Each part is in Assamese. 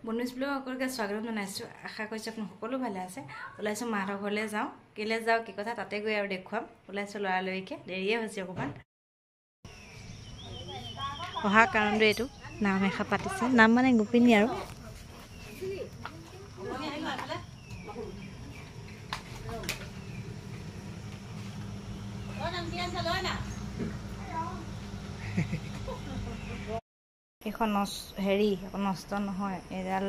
বনুজ ব্লগ সকলকে স্বাগতম জনাইছোঁ। আশা কৰিছোঁ আপুনি সকলো ভালে আছে। ওলাইছোঁ মাহঁতৰ ঘৰলৈ যাওঁ। কেলৈ যাওঁ কি কথা তাতে গৈ আৰু দেখুৱাম। ওলাইছোঁ লৰালৰিকৈ, দেৰিয়ে হৈছে অকণমান। অহা কাৰণটো এইটো, নাম এষাৰ পাতিছে। নাম মানে গোপিনী আৰু এইখন হেৰি নষ্ট নহয়, এডাল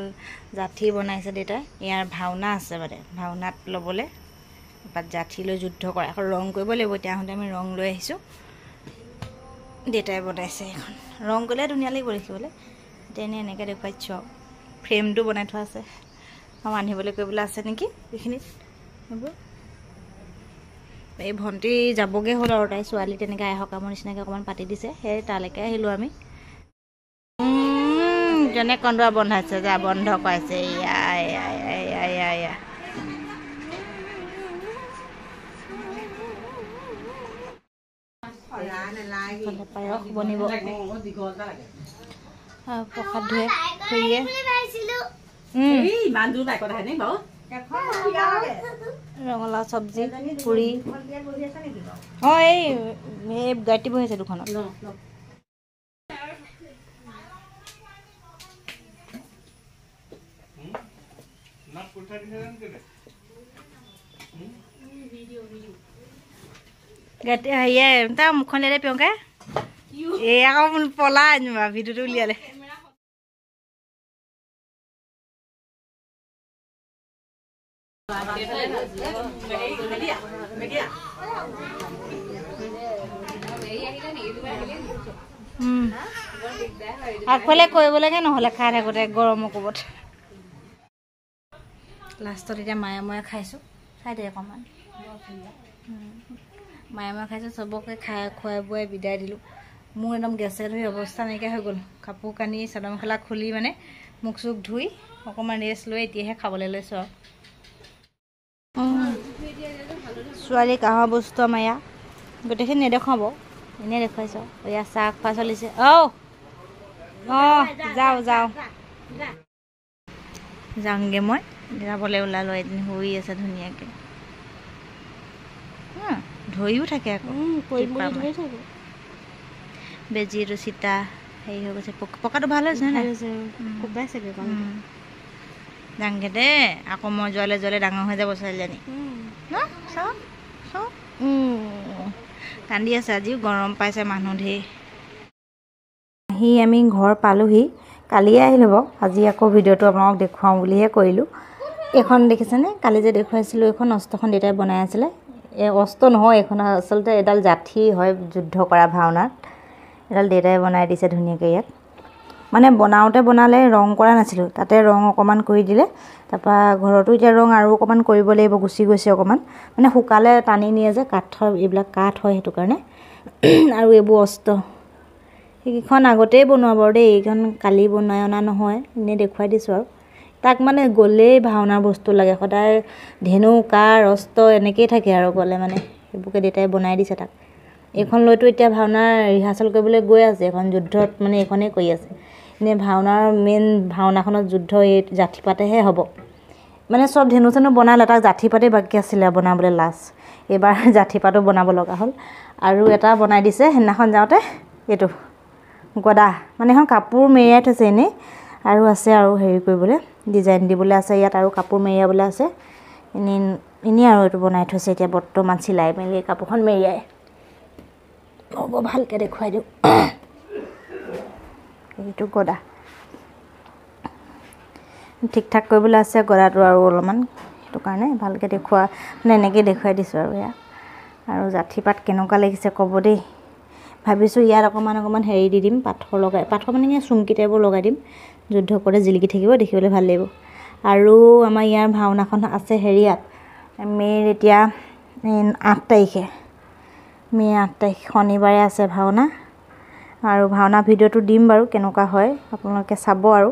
জাঠি বনাইছে দেউতাই। ইয়াৰ ভাওনা আছে মানে, ভাওনাত ল'বলৈ তাত জাঠি লৈ যুদ্ধ কৰে। আকৌ ৰং কৰিব লাগিব। এতিয়া আহোঁতে আমি ৰং লৈ আহিছোঁ। দেউতাই বনাইছে এইখন। ৰং কৰিলে ধুনীয়া লাগিব দেখিবলৈ। এতিয়া এনেই এনেকৈ দেখুৱাইছোঁ আৰু ফ্ৰেমটো বনাই থোৱা আছে আৰু আনিবলৈ কৰিবলৈ আছে নেকি এইখিনিত। সেইবোৰ এই ভণ্টি যাবগৈ হ'ল আৰু তাই ছোৱালী তেনেকৈ আই সকামৰ নিচিনাকৈ অকণমান পাতি দিছে। সেই তালৈকে আহিলোঁ আমি। জনে কন্দুৱা বন্ধাইছে, যা বন্ধ কৰাইছে। পায়স বনিব, প্ৰসাদ ধুৱে খুৰীয়ে। ৰঙালাও চব্জি, পুৰি। অঁ এই গায়ত্ৰী বহি আছে দোকানত। হেৰিয়ে তাৰ মুখখন লিয়ালে পিয়ংকে। এই আকৌ পলাই আনিবা ভিডিঅ'টো উলিয়ালে। আগফালে কৰিবলৈকে নহ'লে খাই থাকোঁতে গৰমৰ কোবত। লাষ্টত এতিয়া মায়ে ময়ে খাইছোঁ। খাই দে অকণমান। মায়ে ময়ে খাইছোঁ। চবকে খুৱাই বোৱাই বিদায় দিলোঁ। মোৰ একদম গেছে ধৰি অৱস্থা নাইকিয়া হৈ গ'ল। কাপোৰ কানি চাদৰ মেখেলা খুলি মানে মুখ চুখ ধুই অকণমান ৰেষ্ট লৈ এতিয়াহে খাবলৈ লৈছোঁ আৰু। ছোৱালী কাঁহৰ বস্তু আমাৰ ইয়াত গোটেইখিনি নেদেখুৱাব, এনেই দেখুৱাইছোঁ। এয়া চাহ খোৱা চলিছে। অঁ যাওঁ যাওঁগৈ মই যাবলৈ ওলালোঁ। এদিন শুই আছে ধুনীয়াকৈ, ধৰিও থাকে আকৌ বেজীটো চিতা হেৰি হৈ গৈছে। পকাটো ভাল হৈছে নহয়, যাওঁগৈ দে। আকৌ মই যোৱালৈ ডাঙৰ হৈ যাব ছোৱালীজনী ন। চাওক কান্দি আছে। আজিও গৰম পাইছে মানুহ ধেৰ। আহি আমি ঘৰ পালোহি। কালিয়ে আহিলোঁ বাৰু। আজি আকৌ ভিডিঅ'টো আপোনালোকক দেখুৱাওঁ বুলিহে কৰিলোঁ। এইখন দেখিছেনে, কালি যে দেখুৱাইছিলোঁ এইখন অস্ত্ৰখন দেউতাই বনাই আছিলে। এই অস্ত্ৰ নহয়, এইখন আচলতে এডাল জাঠি হয় যুদ্ধ কৰা ভাওনাত। এডাল দেউতাই বনাই দিছে ধুনীয়াকৈ। ইয়াত মানে বনালে ৰং কৰা নাছিলোঁ, তাতে ৰং অকণমান কৰি দিলে। তাৰপৰা ঘৰতো এতিয়া ৰং আৰু অকণমান কৰিব লাগিব, গুচি গৈছে অকণমান। মানে শুকালে টানি নিয়ে যে, কাঠৰ এইবিলাক কাঠ হয় সেইটো কাৰণে। আৰু এইবোৰ অস্ত্ৰ সেইকেইখন আগতেই বনোৱা বাৰু দেই। এইখন কালি বনাই অনা নহয়, এনেই দেখুৱাই দিছোঁ আৰু। তাক মানে গ'লেই ভাওনাৰ বস্তু লাগে সদায়। ধেনু কাৰ অস্ত্ৰ এনেকৈয়ে থাকে আৰু গ'লে মানে সেইবোৰকে দেউতাই বনাই দিছে তাক। এইখন লৈতো এতিয়া ভাওনাৰ ৰিহাৰ্চেল কৰিবলৈ গৈ আছে। এইখন যুদ্ধত মানে এইখনেই কৰি আছে। এনেই ভাওনাৰ মেইন ভাওনাখনত যুদ্ধ এই জাঠি পাতেহে হ'ব। মানে চব ধেনু চেনু বনালে, তাক জাঠি পাতেই বাকী আছিলে বনাবলৈ লাষ্ট। এইবাৰ জাঠি পাতো বনাব লগা হ'ল। আৰু এটা বনাই দিছে সেইদিনাখন যাওঁতে, এইটো গদা। মানে এখন কাপোৰ মেৰিয়াই থৈছে এনেই, আৰু আছে আৰু হেৰি কৰিবলৈ ডিজাইন দিবলৈ আছে ইয়াত, আৰু কাপোৰ মেৰিয়াবলৈ আছে। এনেই আৰু এইটো বনাই থৈছে এতিয়া বৰ্তমান চিলাই মেলি কাপোৰখন মেৰিয়াই। হ'ব ভালকৈ দেখুৱাই দিওঁ। এইটো গদা ঠিক ঠাক কৰিবলৈ আছে গদাটো আৰু অলপমান, সেইটো কাৰণে ভালকৈ দেখুওৱা মানে এনেকৈ দেখুৱাই দিছোঁ আৰু। এয়া আৰু জাঠি পাত কেনেকুৱা লাগিছে ক'ব দেই। ভাবিছোঁ ইয়াত অকণমান হেৰি দি দিম, পাথৰ মানে এনেই চুমকি টাইপৰ লগাই দিম। যুদ্ধ কৰি জিলিকি থাকিব, দেখিবলৈ ভাল লাগিব। আৰু আমাৰ ইয়াৰ ভাওনাখন আছে হেৰিয়াত, মে'ৰ এতিয়া 8 তাৰিখে। মে' 8 তাৰিখ শনিবাৰে আছে ভাওনা। আৰু ভাওনা ভিডিঅ'টো দিম বাৰু, কেনেকুৱা হয় আপোনালোকে চাব আৰু।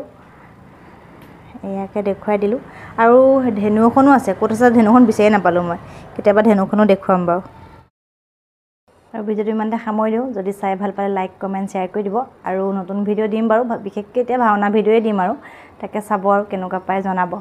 এয়াকে দেখুৱাই দিলোঁ। আৰু ধেনুখনো আছে, ক'ত আছে ধেনুখন বিচাৰি নাপালোঁ মই। কেতিয়াবা ধেনুখনো দেখুৱাম বাৰু। আৰু ভিডিঅ'টো ইমানতে সামৰি দিওঁ। যদি চাই ভাল পালে লাইক কমেণ্ট শ্বেয়াৰ কৰি দিব। আৰু নতুন ভিডিঅ' দিম বাৰু, বিশেষকৈ এতিয়া ভাওনা ভিডিঅ'ই দিম আৰু। তাকে চাব আৰু কেনেকুৱা পায় জনাব।